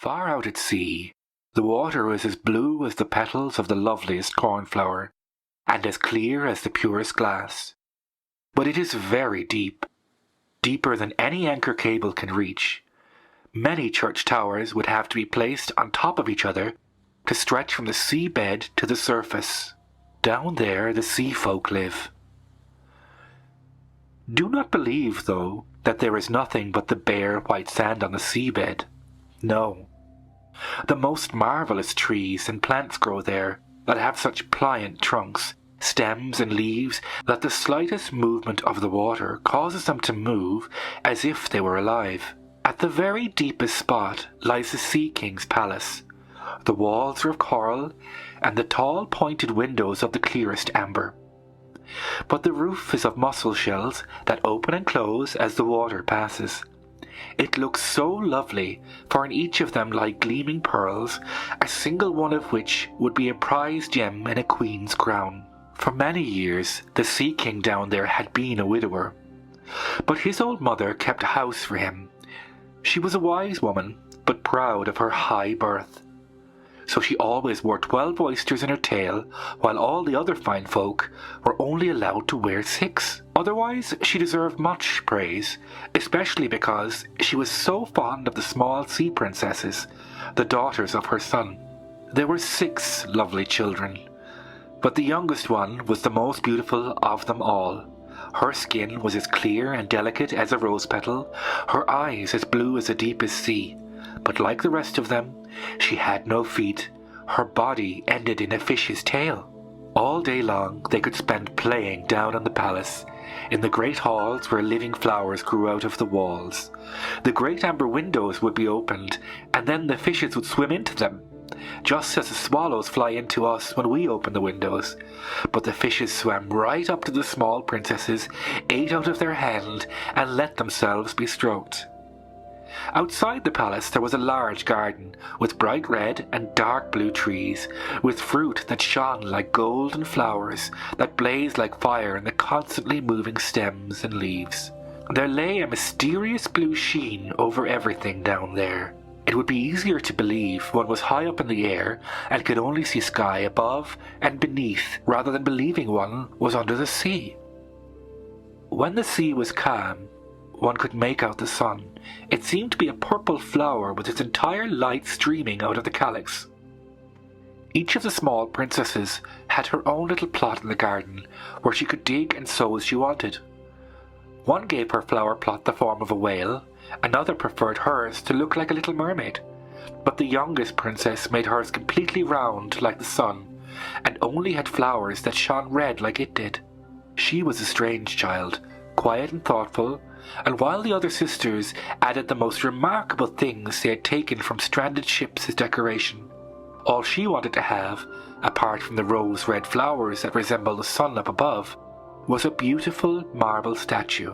Far out at sea, the water was as blue as the petals of the loveliest cornflower, and as clear as the purest glass. But it is very deep, deeper than any anchor cable can reach. Many church towers would have to be placed on top of each other to stretch from the seabed to the surface. Down there the sea folk live. Do not believe, though, that there is nothing but the bare white sand on the seabed. No. The most marvellous trees and plants grow there that have such pliant trunks, stems and leaves that the slightest movement of the water causes them to move as if they were alive. At the very deepest spot lies the Sea King's palace. The walls are of coral, and the tall pointed windows of the clearest amber. But the roof is of mussel shells that open and close as the water passes. It looks so lovely, for in each of them lie gleaming pearls, a single one of which would be a prize gem in a queen's crown. For many years the Sea King down there had been a widower, but his old mother kept house for him. She was a wise woman, but proud of her high birth. So she always wore 12 oysters in her tail, while all the other fine folk were only allowed to wear 6. Otherwise, she deserved much praise, especially because she was so fond of the small sea princesses, the daughters of her son. There were 6 lovely children, but the youngest one was the most beautiful of them all. Her skin was as clear and delicate as a rose petal, her eyes as blue as the deepest sea, but like the rest of them, she had no feet. Her body ended in a fish's tail. All day long they could spend playing down in the palace, in the great halls where living flowers grew out of the walls. The great amber windows would be opened, and then the fishes would swim into them, just as the swallows fly into us when we open the windows. But the fishes swam right up to the small princesses, ate out of their hand, and let themselves be stroked. Outside the palace there was a large garden, with bright red and dark blue trees, with fruit that shone like golden flowers, that blazed like fire in the constantly moving stems and leaves. There lay a mysterious blue sheen over everything down there. It would be easier to believe one was high up in the air and could only see sky above and beneath, rather than believing one was under the sea. When the sea was calm, one could make out the sun. It seemed to be a purple flower with its entire light streaming out of the calyx. Each of the small princesses had her own little plot in the garden, where she could dig and sow as she wanted. One gave her flower plot the form of a whale, another preferred hers to look like a little mermaid, but the youngest princess made hers completely round like the sun, and only had flowers that shone red like it did. She was a strange child, quiet and thoughtful, and while the other sisters added the most remarkable things they had taken from stranded ships as decoration, all she wanted to have, apart from the rose-red flowers that resembled the sun up above, was a beautiful marble statue.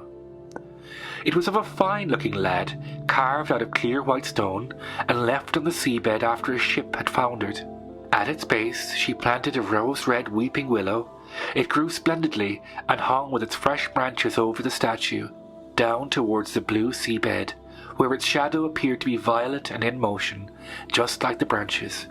It was of a fine-looking lad, carved out of clear white stone, and left on the seabed after a ship had foundered. At its base she planted a rose-red weeping willow. It grew splendidly, and hung with its fresh branches over the statue, down towards the blue seabed, where its shadow appeared to be violet and in motion, just like the branches.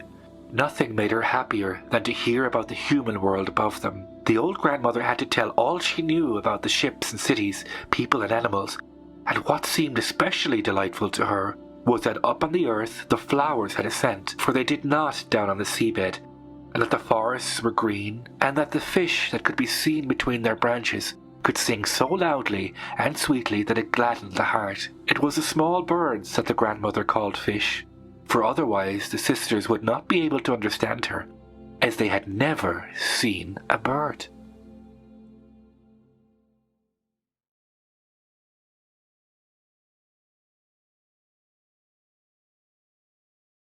Nothing made her happier than to hear about the human world above them. The old grandmother had to tell all she knew about the ships and cities, people and animals, and what seemed especially delightful to her was that up on the earth the flowers had a scent, for they did not down on the seabed, and that the forests were green, and that the fish that could be seen between their branches could sing so loudly and sweetly that it gladdened the heart. It was the small birds that the grandmother called fish, for otherwise the sisters would not be able to understand her, as they had never seen a bird.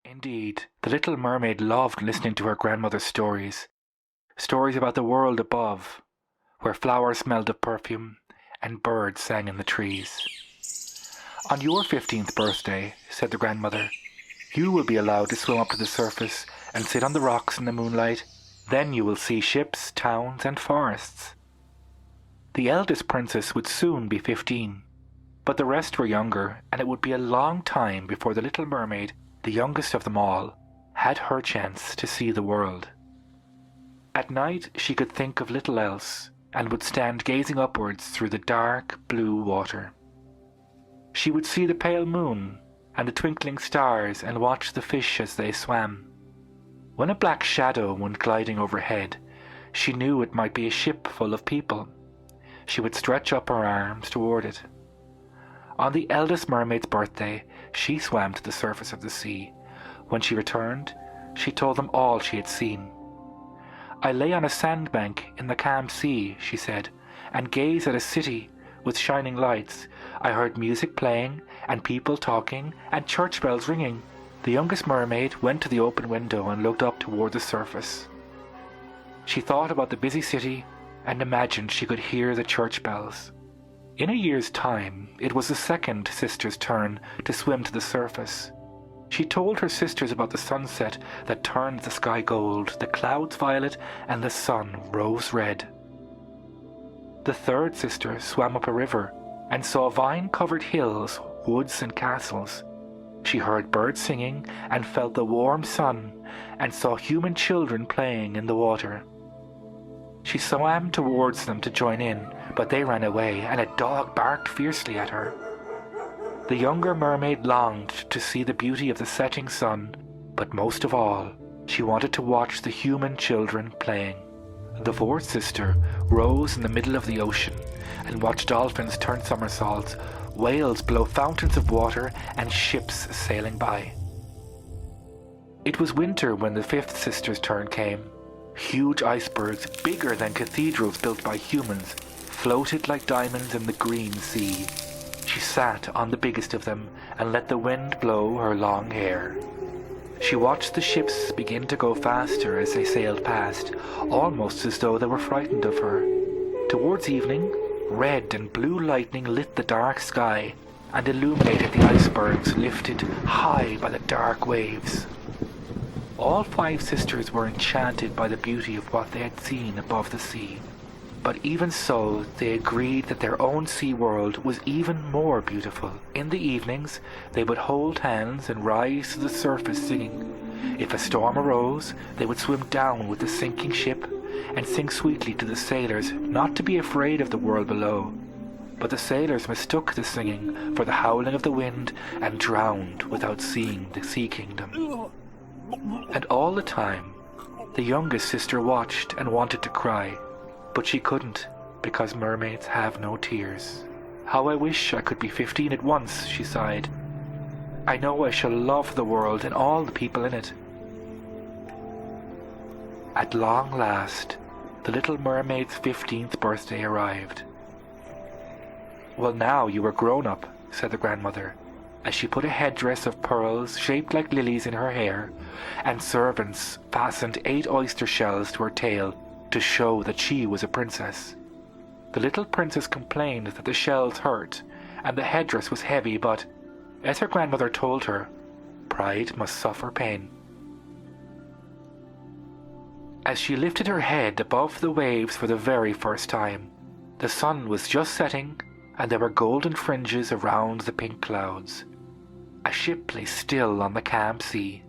Indeed, the little mermaid loved listening to her grandmother's stories about the world above, where flowers smelled of perfume and birds sang in the trees. On your 15th birthday, said the grandmother, you will be allowed to swim up to the surface and sit on the rocks in the moonlight. Then you will see ships, towns, and forests. The eldest princess would soon be 15, but the rest were younger, and it would be a long time before the little mermaid the youngest of them all, had her chance to see the world. At night she could think of little else, and would stand gazing upwards through the dark blue water. She would see the pale moon and the twinkling stars and watch the fish as they swam. When a black shadow went gliding overhead, she knew it might be a ship full of people. She would stretch up her arms toward it. On the eldest mermaid's birthday, she swam to the surface of the sea. When she returned, she told them all she had seen. "I lay on a sandbank in the calm sea," she said, "and gazed at a city with shining lights. I heard music playing, and people talking, and church bells ringing." The youngest mermaid went to the open window and looked up toward the surface. She thought about the busy city and imagined she could hear the church bells. In a year's time, it was the second sister's turn to swim to the surface. She told her sisters about the sunset that turned the sky gold, the clouds violet, and the sun rose red. The third sister swam up a river and saw vine-covered hills, woods, and castles. She heard birds singing and felt the warm sun and saw human children playing in the water. She swam towards them to join in, but they ran away and a dog barked fiercely at her. The younger mermaid longed to see the beauty of the setting sun, but most of all, she wanted to watch the human children playing. The fourth sister rose in the middle of the ocean and watched dolphins turn somersaults, whales blow fountains of water, and ships sailing by. It was winter when the fifth sister's turn came. Huge icebergs, bigger than cathedrals built by humans, floated like diamonds in the green sea. She sat on the biggest of them and let the wind blow her long hair. She watched the ships begin to go faster as they sailed past, almost as though they were frightened of her. Towards evening, red and blue lightning lit the dark sky and illuminated the icebergs lifted high by the dark waves. All five sisters were enchanted by the beauty of what they had seen above the sea. But even so, they agreed that their own sea world was even more beautiful. In the evenings, they would hold hands and rise to the surface singing. If a storm arose, they would swim down with the sinking ship and sing sweetly to the sailors not to be afraid of the world below. But the sailors mistook the singing for the howling of the wind and drowned without seeing the sea kingdom. And all the time, the youngest sister watched and wanted to cry. But she couldn't, because mermaids have no tears. "How I wish I could be 15 at once," she sighed. "I know I shall love the world and all the people in it." At long last, the little mermaid's 15th birthday arrived. "Well, now you are grown up," said the grandmother, as she put a headdress of pearls shaped like lilies in her hair, and servants fastened 8 oyster shells to her tail to show that she was a princess. The little princess complained that the shells hurt and the headdress was heavy, but, as her grandmother told her, pride must suffer pain. As she lifted her head above the waves for the very first time, the sun was just setting and there were golden fringes around the pink clouds. A ship lay still on the calm sea.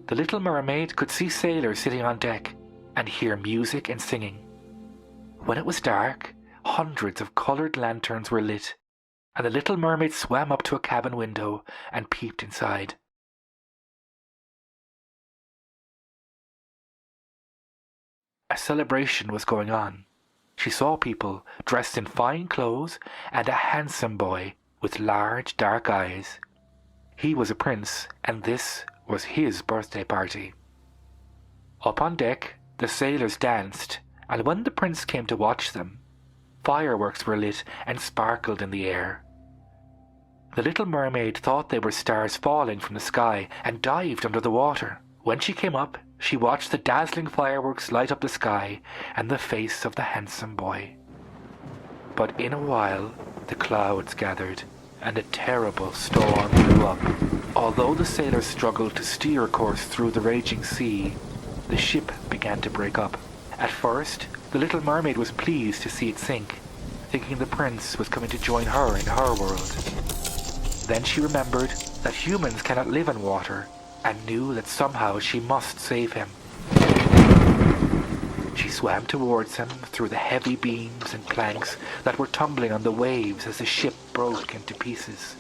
The little mermaid could see sailors sitting on deck and hear music and singing. When it was dark, hundreds of coloured lanterns were lit, and the little mermaid swam up to a cabin window and peeped inside. A celebration was going on. She saw people dressed in fine clothes and a handsome boy with large dark eyes. He was a prince, and this was his birthday party. Up on deck, the sailors danced, and when the prince came to watch them, fireworks were lit and sparkled in the air. The little mermaid thought they were stars falling from the sky and dived under the water. When she came up, she watched the dazzling fireworks light up the sky and the face of the handsome boy. But in a while, the clouds gathered, and a terrible storm blew up. Although the sailors struggled to steer a course through the raging sea, the ship began to break up. At first, the little mermaid was pleased to see it sink, thinking the prince was coming to join her in her world. Then she remembered that humans cannot live in water, and knew that somehow she must save him. She swam towards him through the heavy beams and planks that were tumbling on the waves as the ship broke into pieces,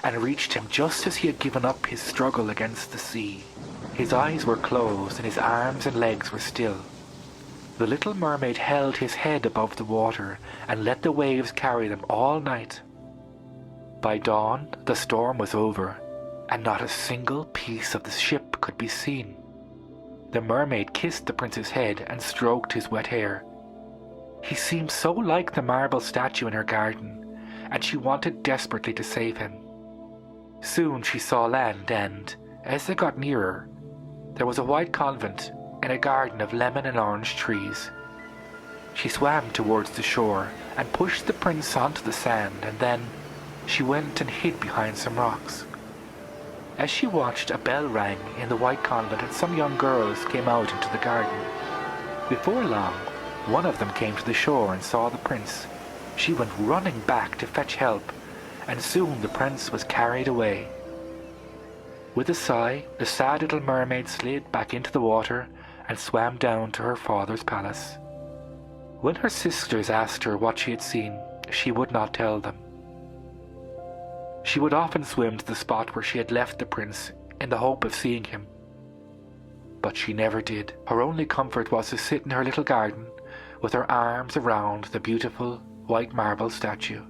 and reached him just as he had given up his struggle against the sea. His eyes were closed and his arms and legs were still. The little mermaid held his head above the water and let the waves carry them all night. By dawn, the storm was over, and not a single piece of the ship could be seen. The mermaid kissed the prince's head and stroked his wet hair. He seemed so like the marble statue in her garden, and she wanted desperately to save him. Soon she saw land and, as they got nearer, there was a white convent in a garden of lemon and orange trees. She swam towards the shore and pushed the prince onto the sand, and then she went and hid behind some rocks. As she watched, a bell rang in the white convent and some young girls came out into the garden. Before long, one of them came to the shore and saw the prince. She went running back to fetch help, and soon the prince was carried away. With a sigh, the sad little mermaid slid back into the water and swam down to her father's palace. When her sisters asked her what she had seen, she would not tell them. She would often swim to the spot where she had left the prince in the hope of seeing him. But she never did. Her only comfort was to sit in her little garden with her arms around the beautiful white marble statue.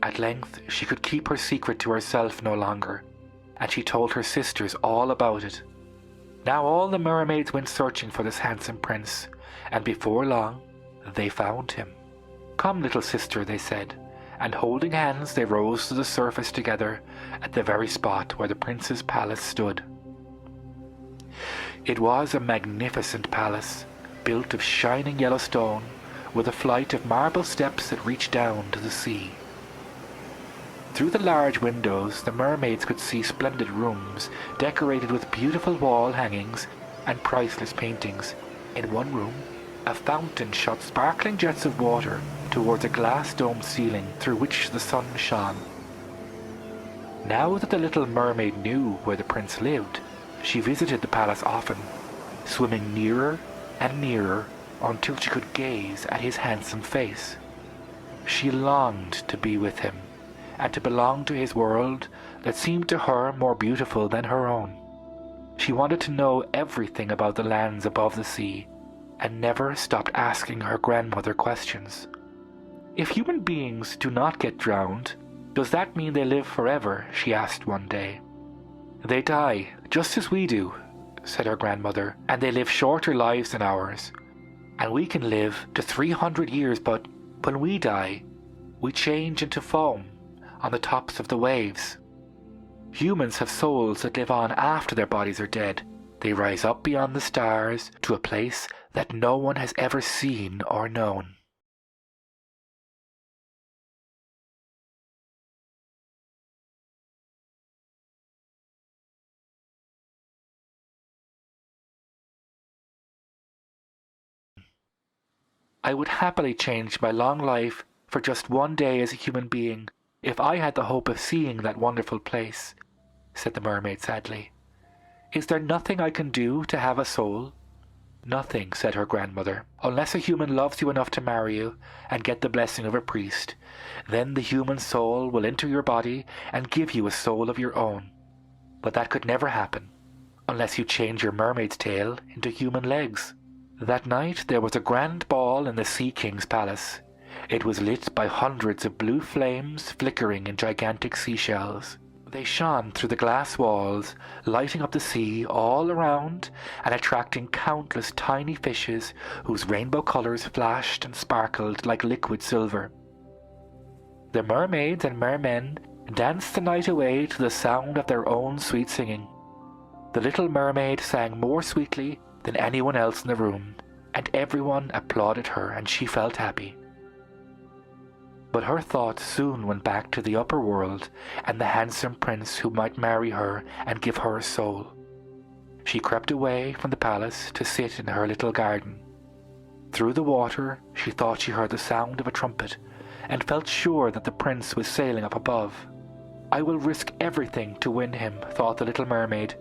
At length she could keep her secret to herself no longer, and she told her sisters all about it. Now all the mermaids went searching for this handsome prince, and before long they found him. "Come, little sister," they said, and holding hands they rose to the surface together at the very spot where the prince's palace stood. It was a magnificent palace, built of shining yellow stone, with a flight of marble steps that reached down to the sea. Through the large windows the mermaids could see splendid rooms decorated with beautiful wall hangings and priceless paintings. In one room, a fountain shot sparkling jets of water towards a glass-domed ceiling through which the sun shone. Now that the little mermaid knew where the prince lived, she visited the palace often, swimming nearer and nearer until she could gaze at his handsome face. She longed to be with him, and to belong to his world that seemed to her more beautiful than her own. She wanted to know everything about the lands above the sea, and never stopped asking her grandmother questions. "If human beings do not get drowned, does that mean they live forever?" she asked one day. "They die, just as we do," said her grandmother, "and they live shorter lives than ours. And we can live to 300 years, but when we die, we change into foam on the tops of the waves. Humans have souls that live on after their bodies are dead. They rise up beyond the stars to a place that no one has ever seen or known." "I would happily change my long life for just one day as a human being, if I had the hope of seeing that wonderful place," said the mermaid sadly. "Is there nothing I can do to have a soul?" "Nothing," said her grandmother, "unless a human loves you enough to marry you and get the blessing of a priest. Then the human soul will enter your body and give you a soul of your own. But that could never happen, unless you change your mermaid's tail into human legs." That night there was a grand ball in the Sea King's palace. It was lit by hundreds of blue flames flickering in gigantic seashells. They shone through the glass walls, lighting up the sea all around and attracting countless tiny fishes whose rainbow colours flashed and sparkled like liquid silver. The mermaids and mermen danced the night away to the sound of their own sweet singing. The little mermaid sang more sweetly than anyone else in the room, and everyone applauded her, and she felt happy. But her thoughts soon went back to the upper world and the handsome prince who might marry her and give her a soul. She crept away from the palace to sit in her little garden. Through the water she thought she heard the sound of a trumpet, and felt sure that the prince was sailing up above. I will risk everything to win him, thought the little mermaid.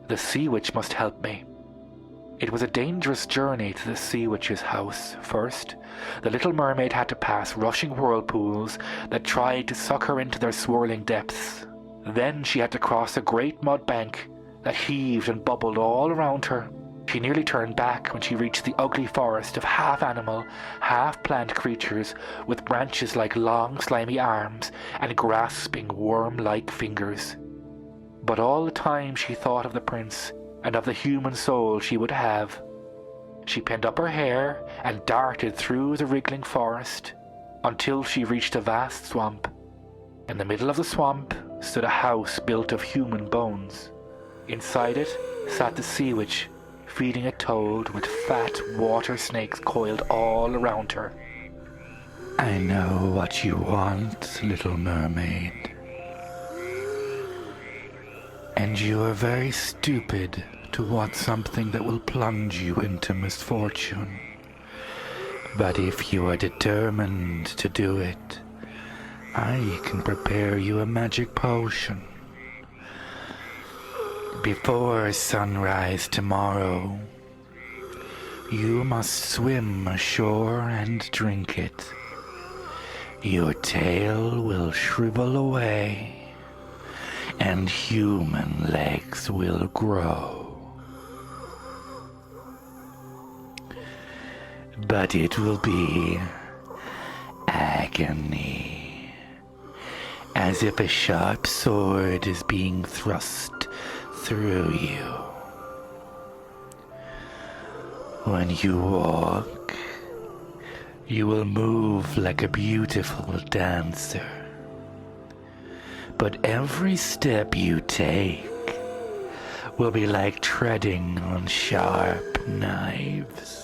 The sea witch must help me. It was a dangerous journey to the sea witch's house. First, the little mermaid had to pass rushing whirlpools that tried to suck her into their swirling depths. Then she had to cross a great mud bank that heaved and bubbled all around her. She nearly turned back when she reached the ugly forest of half-animal, half-plant creatures with branches like long, slimy arms and grasping, worm-like fingers. But all the time she thought of the prince and of the human soul she would have. She pinned up her hair and darted through the wriggling forest until she reached a vast swamp. In the middle of the swamp stood a house built of human bones. Inside it sat the sea witch, feeding a toad with fat water snakes coiled all around her. I know what you want, little mermaid. And you are very stupid to want something that will plunge you into misfortune. But if you are determined to do it, I can prepare you a magic potion. Before sunrise tomorrow, you must swim ashore and drink it. Your tail will shrivel away, and human legs will grow. But it will be agony, as if a sharp sword is being thrust through you. When you walk, you will move like a beautiful dancer. But every step you take will be like treading on sharp knives.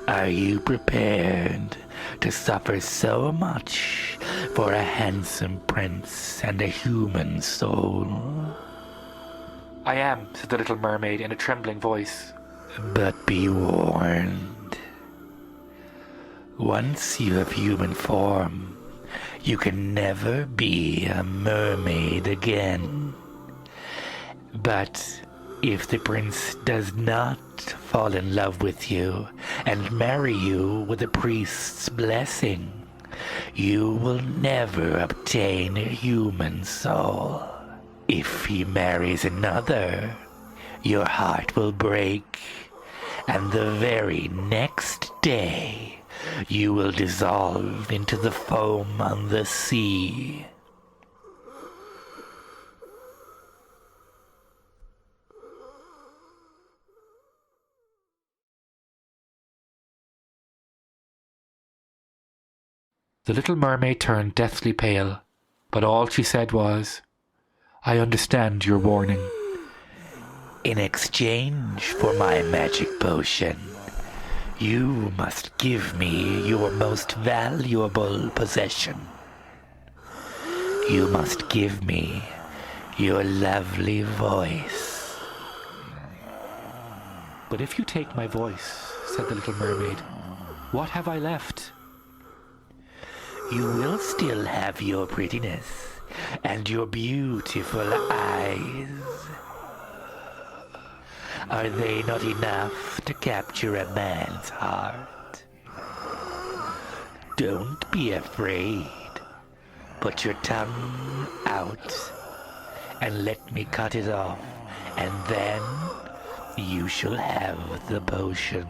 Are you prepared to suffer so much for a handsome prince and a human soul? I am, said the little mermaid in a trembling voice. But be warned. Once you have human form, you can never be a mermaid again. But if the prince does not fall in love with you and marry you with a priest's blessing, you will never obtain a human soul. If he marries another, your heart will break, and the very next day you will dissolve into the foam on the sea. The little mermaid turned deathly pale, but all she said was, I understand your warning. In exchange for my magic potion, you must give me your most valuable possession. You must give me your lovely voice. But if you take my voice, said the little mermaid, what have I left? You will still have your prettiness and your beautiful eyes. Are they not enough to capture a man's heart? Don't be afraid. Put your tongue out and let me cut it off, and then you shall have the potion.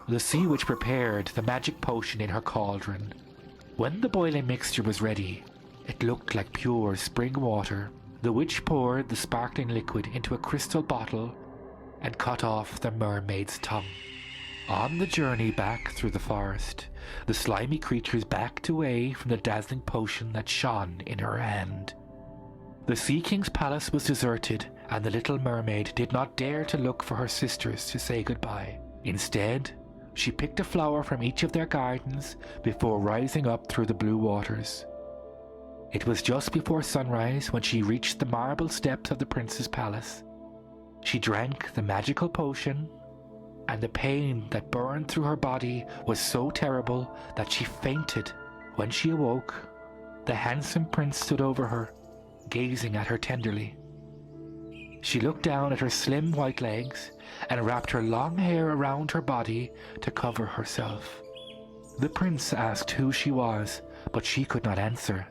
The sea witch prepared the magic potion in her cauldron. When the boiling mixture was ready, it looked like pure spring water. The witch poured the sparkling liquid into a crystal bottle and cut off the mermaid's tongue. On the journey back through the forest, the slimy creatures backed away from the dazzling potion that shone in her hand. The Sea King's palace was deserted, and the little mermaid did not dare to look for her sisters to say goodbye. Instead, she picked a flower from each of their gardens before rising up through the blue waters. It was just before sunrise when she reached the marble steps of the prince's palace. She drank the magical potion, and the pain that burned through her body was so terrible that she fainted. When she awoke, The handsome prince stood over her, gazing at her tenderly. She looked down at her slim white legs and wrapped her long hair around her body to cover herself. The prince asked who she was, but she could not answer.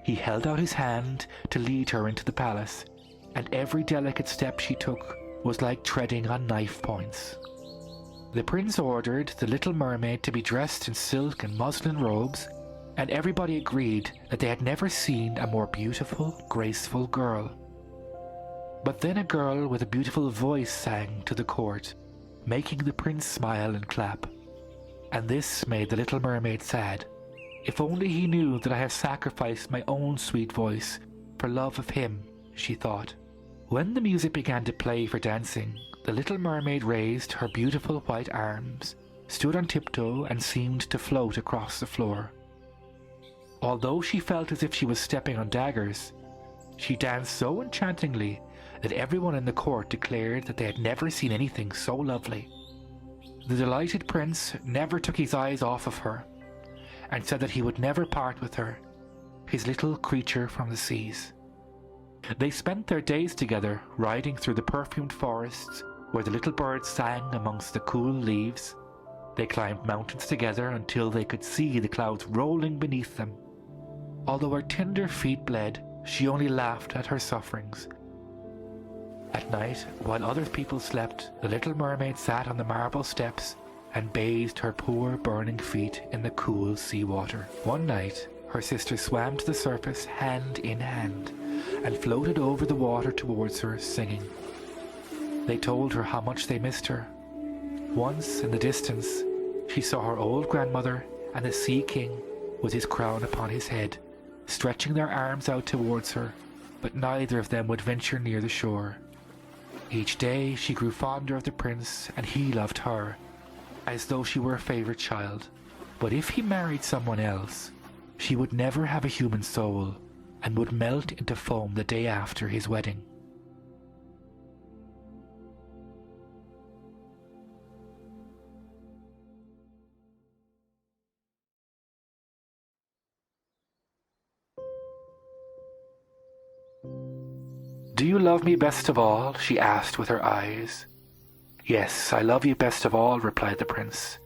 He held out his hand to lead her into the palace, and every delicate step she took was like treading on knife points. The prince ordered the Little Mermaid to be dressed in silk and muslin robes, and everybody agreed that they had never seen a more beautiful, graceful girl. But then a girl with a beautiful voice sang to the court, making the prince smile and clap. And this made the Little Mermaid sad. If only he knew that I have sacrificed my own sweet voice for love of him, she thought. When the music began to play for dancing, the Little Mermaid raised her beautiful white arms, stood on tiptoe, and seemed to float across the floor. Although she felt as if she was stepping on daggers, she danced so enchantingly that everyone in the court declared that they had never seen anything so lovely. The delighted prince never took his eyes off of her, and said that he would never part with her, his little creature from the seas. They spent their days together, riding through the perfumed forests where the little birds sang amongst the cool leaves. They climbed mountains together until they could see the clouds rolling beneath them. Although her tender feet bled, she only laughed at her sufferings. At night, while other people slept, the Little Mermaid sat on the marble steps and bathed her poor burning feet in the cool seawater. One night, her sister swam to the surface hand in hand and floated over the water towards her, singing. They told her how much they missed her. Once, in the distance, she saw her old grandmother and the Sea King with his crown upon his head, stretching their arms out towards her, but neither of them would venture near the shore. Each day she grew fonder of the prince, and he loved her, as though she were a favourite child. But if he married someone else, she would never have a human soul, and would melt into foam the day after his wedding. "Do you love me best of all?" she asked with her eyes. "Yes, I love you best of all," replied the prince.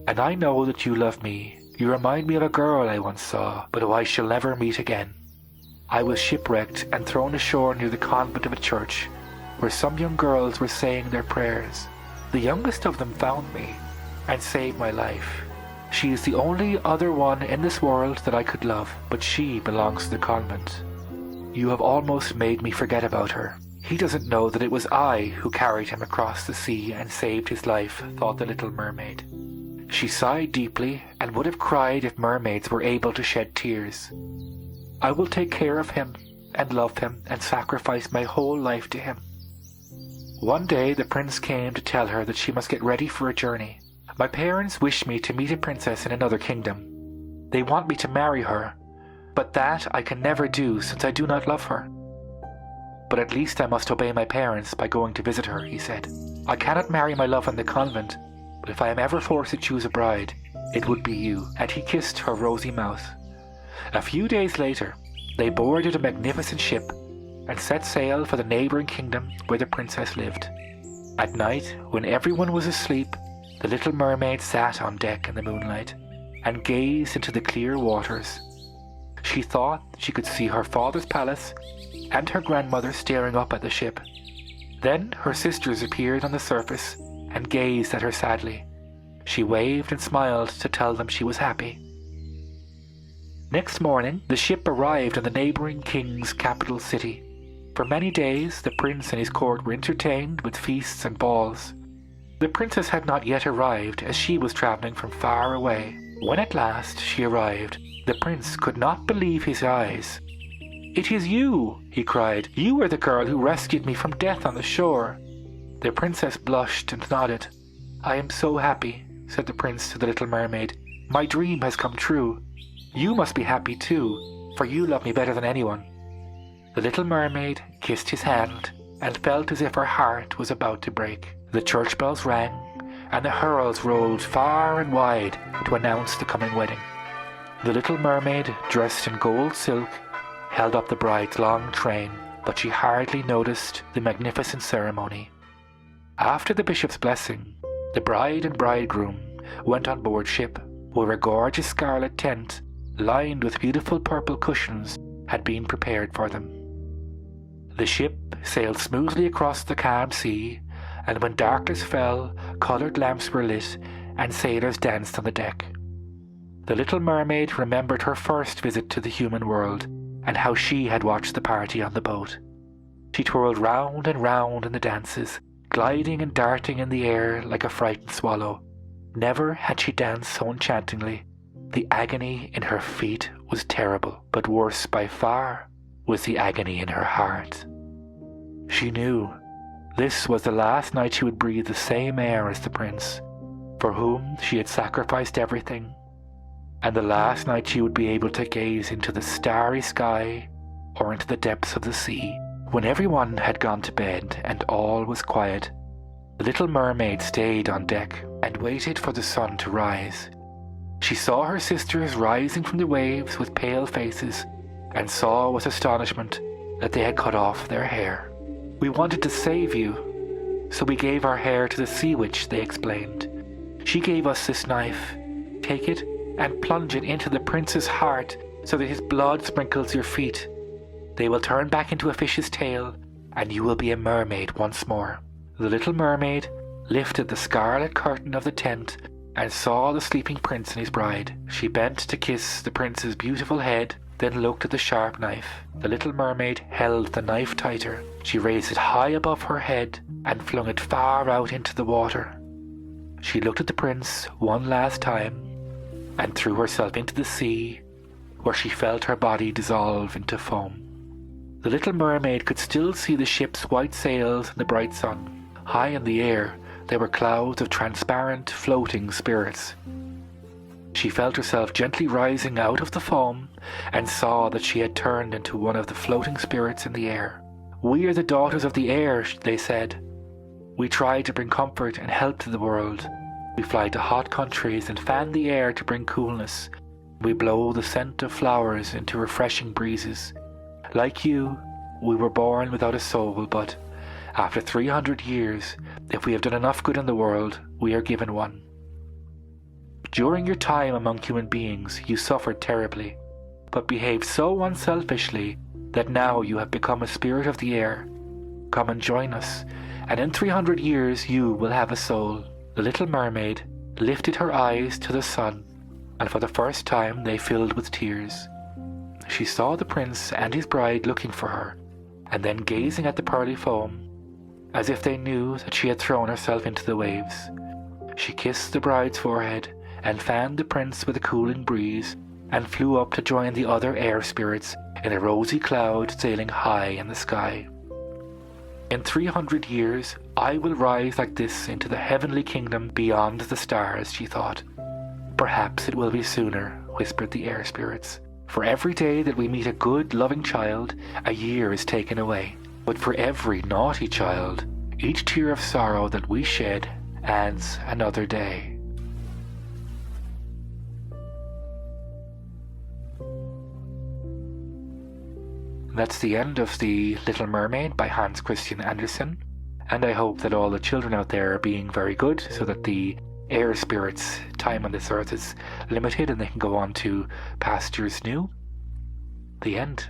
"And I know that you love me. You remind me of a girl I once saw, but who I shall never meet again. I was shipwrecked and thrown ashore near the convent of a church, where some young girls were saying their prayers. The youngest of them found me and saved my life. She is the only other one in this world that I could love, but she belongs to the convent. You have almost made me forget about her." "He doesn't know that it was I who carried him across the sea and saved his life," thought the Little Mermaid. She sighed deeply and would have cried if mermaids were able to shed tears. "I will take care of him and love him and sacrifice my whole life to him." One day the prince came to tell her that she must get ready for a journey. "My parents wish me to meet a princess in another kingdom. They want me to marry her, but that I can never do since I do not love her. But at least I must obey my parents by going to visit her," he said. "I cannot marry my love in the convent, but if I am ever forced to choose a bride, it would be you." And he kissed her rosy mouth. A few days later, they boarded a magnificent ship and set sail for the neighbouring kingdom where the princess lived. At night, when everyone was asleep, the Little Mermaid sat on deck in the moonlight and gazed into the clear waters. She thought she could see her father's palace and her grandmother staring up at the ship. Then her sisters appeared on the surface and gazed at her sadly. She waved and smiled to tell them she was happy. Next morning, the ship arrived in the neighbouring king's capital city. For many days, the prince and his court were entertained with feasts and balls. The princess had not yet arrived, as she was travelling from far away. When at last she arrived, the prince could not believe his eyes. "It is you!" he cried. "You are the girl who rescued me from death on the shore." The princess blushed and nodded. "I am so happy," said the prince to the Little Mermaid. "My dream has come true. You must be happy too, for you love me better than anyone." The Little Mermaid kissed his hand and felt as if her heart was about to break. The church bells rang, and the heralds rolled far and wide to announce the coming wedding. The little mermaid, dressed in gold silk, held up the bride's long train, but she hardly noticed the magnificent ceremony. After the bishop's blessing, the bride and bridegroom went on board ship, where a gorgeous scarlet tent, lined with beautiful purple cushions, had been prepared for them. The ship sailed smoothly across the calm sea, and when darkness fell, coloured lamps were lit, and sailors danced on the deck. The little mermaid remembered her first visit to the human world, and how she had watched the party on the boat. She twirled round and round in the dances, gliding and darting in the air like a frightened swallow. Never had she danced so enchantingly. The agony in her feet was terrible, but worse by far was the agony in her heart. She knew this was the last night she would breathe the same air as the prince, for whom she had sacrificed everything, and the last night she would be able to gaze into the starry sky or into the depths of the sea. When everyone had gone to bed and all was quiet, the little mermaid stayed on deck and waited for the sun to rise. She saw her sisters rising from the waves with pale faces, and saw with astonishment that they had cut off their hair. "We wanted to save you, so we gave our hair to the sea witch," they explained. "She gave us this knife. Take it and plunge it into the prince's heart so that his blood sprinkles your feet. They will turn back into a fish's tail, and you will be a mermaid once more." The little mermaid lifted the scarlet curtain of the tent and saw the sleeping prince and his bride. She bent to kiss the prince's beautiful head, then looked at the sharp knife. The little mermaid held the knife tighter. She raised it high above her head and flung it far out into the water. She looked at the prince one last time and threw herself into the sea, where she felt her body dissolve into foam. The little mermaid could still see the ship's white sails in the bright sun. High in the air, there were clouds of transparent, floating spirits. She felt herself gently rising out of the foam and saw that she had turned into one of the floating spirits in the air. "We are the daughters of the air," they said. "We try to bring comfort and help to the world. We fly to hot countries and fan the air to bring coolness. We blow the scent of flowers into refreshing breezes. Like you, we were born without a soul, but after 300 years, if we have done enough good in the world, we are given one. During your time among human beings, you suffered terribly, but behaved so unselfishly that now you have become a spirit of the air. Come and join us, and in 300 years you will have a soul." The little mermaid lifted her eyes to the sun, and for the first time they filled with tears. She saw the prince and his bride looking for her, and then gazing at the pearly foam, as if they knew that she had thrown herself into the waves. She kissed the bride's forehead and fanned the prince with a cooling breeze, and flew up to join the other air spirits in a rosy cloud sailing high in the sky. "In 300 years, I will rise like this into the heavenly kingdom beyond the stars," she thought. "Perhaps it will be sooner," whispered the air spirits. "For every day that we meet a good, loving child, a year is taken away. But for every naughty child, each tear of sorrow that we shed adds another day." That's the end of The Little Mermaid by Hans Christian Andersen, and I hope that all the children out there are being very good so that the air spirits' time on this earth is limited and they can go on to pastures new. The end.